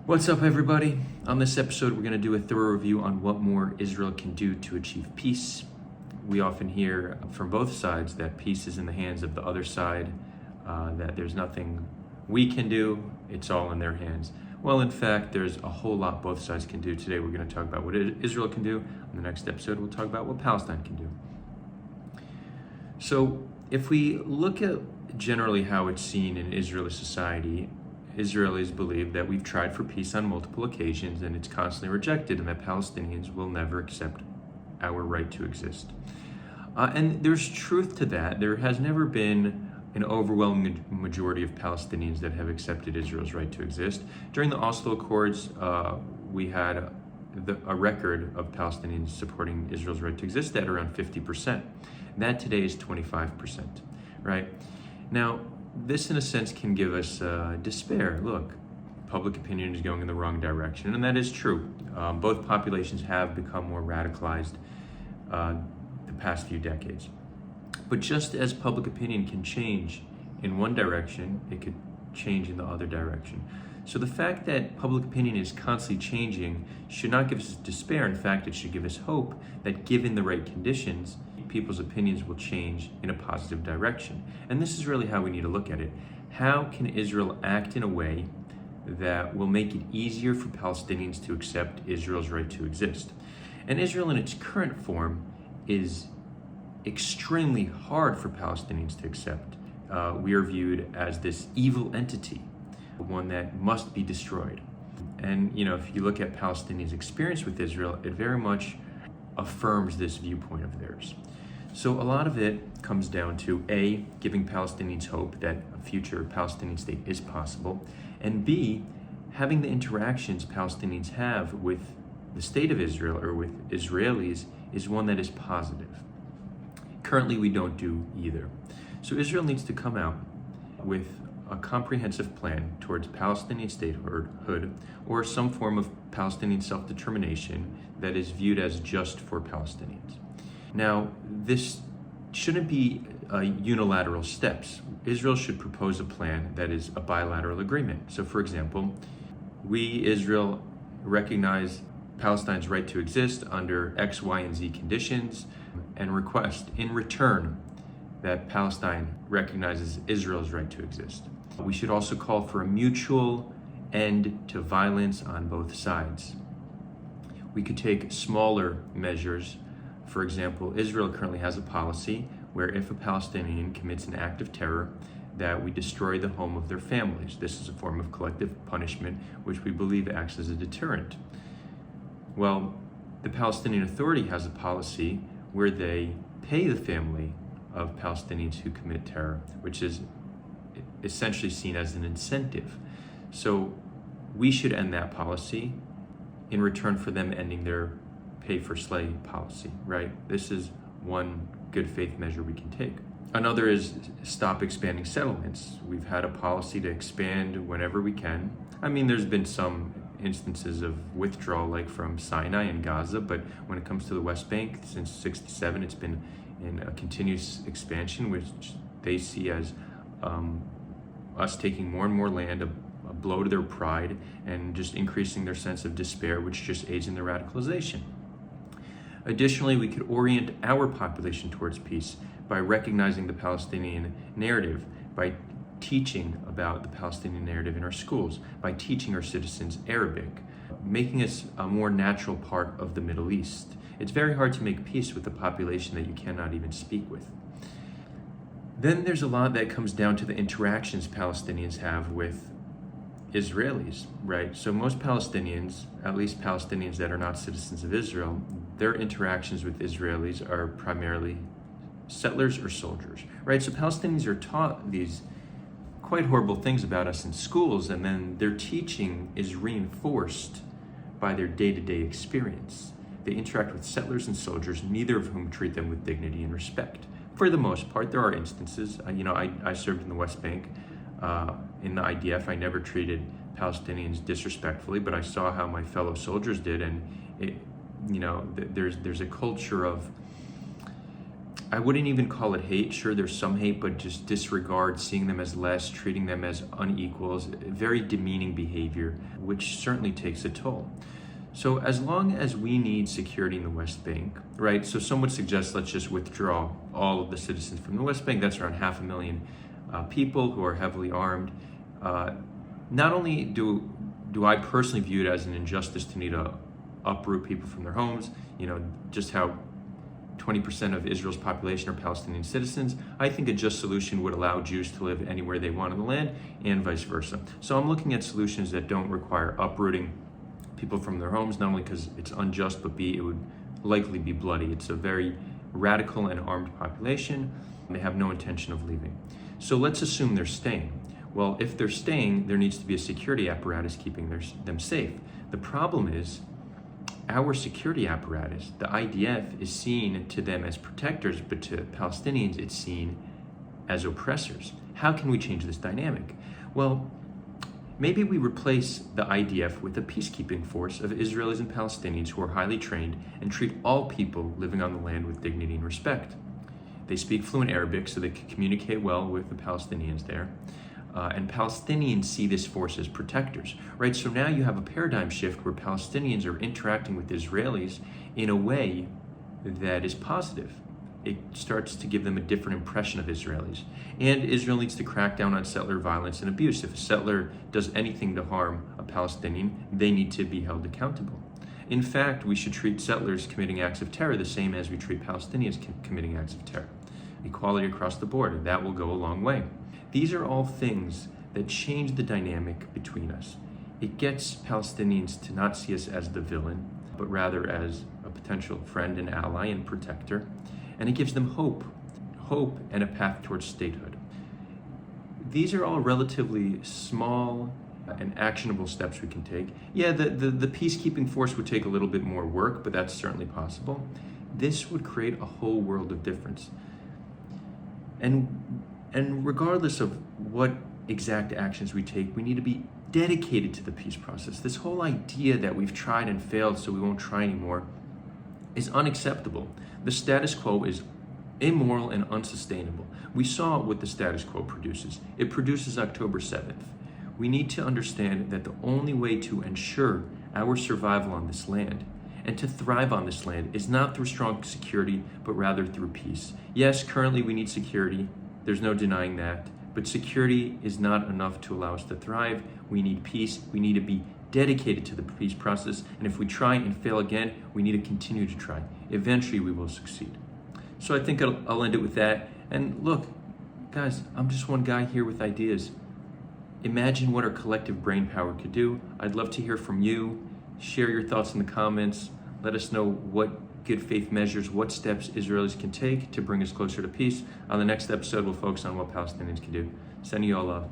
What's up, everybody? On this episode, we're going to do a thorough review on what more Israel can do to achieve peace. We often hear from both sides that peace is in the hands of the other side, that there's nothing we can do, it's all in their hands. Well, in fact, there's a whole lot both sides can do. Today, we're going to talk about what Israel can do. In the next episode, we'll talk about what Palestine can do. So, if we look at generally how it's seen in Israeli society, Israelis believe that we've tried for peace on multiple occasions and it's constantly rejected, and that Palestinians will never accept our right to exist. And there's truth to that. There has never been an overwhelming majority of Palestinians that have accepted Israel's right to exist. During the Oslo Accords, we had a record of Palestinians supporting Israel's right to exist at around 50%. That today is 25%, right? Now, this, in a sense, can give us despair. Look, public opinion is going in the wrong direction, and that is true. Both populations have become more radicalized the past few decades. But just as public opinion can change in one direction, it could change in the other direction. So the fact that public opinion is constantly changing should not give us despair. In fact, it should give us hope that given the right conditions, people's opinions will change in a positive direction. And this is really how we need to look at it. How can Israel act in a way that will make it easier for Palestinians to accept Israel's right to exist? And Israel in its current form is extremely hard for Palestinians to accept. We are viewed as this evil entity, one that must be destroyed. And if you look at Palestinians' experience with Israel, it very much affirms this viewpoint of theirs. So a lot of it comes down to A, giving Palestinians hope that a future Palestinian state is possible, and B, having the interactions Palestinians have with the state of Israel or with Israelis is one that is positive. Currently, we don't do either. So Israel needs to come out with a comprehensive plan towards Palestinian statehood or some form of Palestinian self-determination that is viewed as just for Palestinians. Now, this shouldn't be unilateral steps. Israel should propose a plan that is a bilateral agreement. So, for example, we, Israel, recognize Palestine's right to exist under X, Y, and Z conditions and request in return that Palestine recognizes Israel's right to exist. We should also call for a mutual end to violence on both sides. We could take smaller measures. For example, Israel currently has a policy where if a Palestinian commits an act of terror, that we destroy the home of their families. This is a form of collective punishment, which we believe acts as a deterrent. Well, the Palestinian Authority has a policy where they pay the family of Palestinians who commit terror, which is essentially seen as an incentive. So we should end that policy in return for them ending their pay for slay policy, right? This is one good faith measure we can take. Another is stop expanding settlements. We've had a policy to expand whenever we can. I mean, there's been some instances of withdrawal, like from Sinai and Gaza, but when it comes to the West Bank, since '67, it's been in a continuous expansion, which they see as us taking more and more land, a blow to their pride, and just increasing their sense of despair, which just aids in their radicalization. Additionally, we could orient our population towards peace by recognizing the Palestinian narrative, by teaching about the Palestinian narrative in our schools, by teaching our citizens Arabic, making us a more natural part of the Middle East. It's very hard to make peace with a population that you cannot even speak with. Then there's a lot that comes down to the interactions Palestinians have with Israelis, right? So most Palestinians, at least Palestinians that are not citizens of Israel, their interactions with Israelis are primarily settlers or soldiers, right? So Palestinians are taught these quite horrible things about us in schools, and then their teaching is reinforced by their day-to-day experience. They interact with settlers and soldiers, neither of whom treat them with dignity and respect. For the most part, there are instances. I served in the West Bank in the IDF. I never treated Palestinians disrespectfully, but I saw how my fellow soldiers did, and there's a culture of, I wouldn't even call it hate. Sure, there's some hate, but just disregard, seeing them as less, treating them as unequals, very demeaning behavior, which certainly takes a toll. So as long as we need security in the West Bank, right? So some would suggest let's just withdraw all of the citizens from the West Bank. That's around 500,000 people who are heavily armed. Not only do I personally view it as an injustice to need to uproot people from their homes, just how 20% of Israel's population are Palestinian citizens. I think a just solution would allow Jews to live anywhere they want in the land and vice versa. So I'm looking at solutions that don't require uprooting people from their homes, not only because it's unjust, but B, it would likely be bloody. It's a very radical and armed population. They have no intention of leaving. So let's assume they're staying. Well, if they're staying, there needs to be a security apparatus keeping them safe. The problem is, our security apparatus, the IDF, is seen to them as protectors, but to Palestinians, it's seen as oppressors. How can we change this dynamic? Well, maybe we replace the IDF with a peacekeeping force of Israelis and Palestinians who are highly trained and treat all people living on the land with dignity and respect. They speak fluent Arabic, so they can communicate well with the Palestinians there. And Palestinians see this force as protectors, right? So now you have a paradigm shift where Palestinians are interacting with Israelis in a way that is positive. It starts to give them a different impression of Israelis. And Israel needs to crack down on settler violence and abuse. If a settler does anything to harm a Palestinian, they need to be held accountable. In fact, we should treat settlers committing acts of terror the same as we treat Palestinians committing acts of terror. Equality across the board, and that will go a long way. These are all things that change the dynamic between us. It gets Palestinians to not see us as the villain, but rather as a potential friend and ally and protector. And it gives them hope and a path towards statehood. These are all relatively small and actionable steps we can take. Yeah, the peacekeeping force would take a little bit more work, but that's certainly possible. This would create a whole world of difference. And regardless of what exact actions we take, we need to be dedicated to the peace process. This whole idea that we've tried and failed, so we won't try anymore, is unacceptable. The status quo is immoral and unsustainable. We saw what the status quo produces. It produces October 7th. We need to understand that the only way to ensure our survival on this land and to thrive on this land is not through strong security, but rather through peace. Yes, currently we need security. There's no denying that. But security is not enough to allow us to thrive. We need peace. We need to be dedicated to the peace process. And if we try and fail again, we need to continue to try. Eventually, we will succeed. So I think I'll end it with that. And look, guys, I'm just one guy here with ideas. Imagine what our collective brain power could do. I'd love to hear from you. Share your thoughts in the comments. Let us know what good faith measures, what steps Israelis can take to bring us closer to peace. On the next episode, we'll focus on what Palestinians can do. Sending you all love.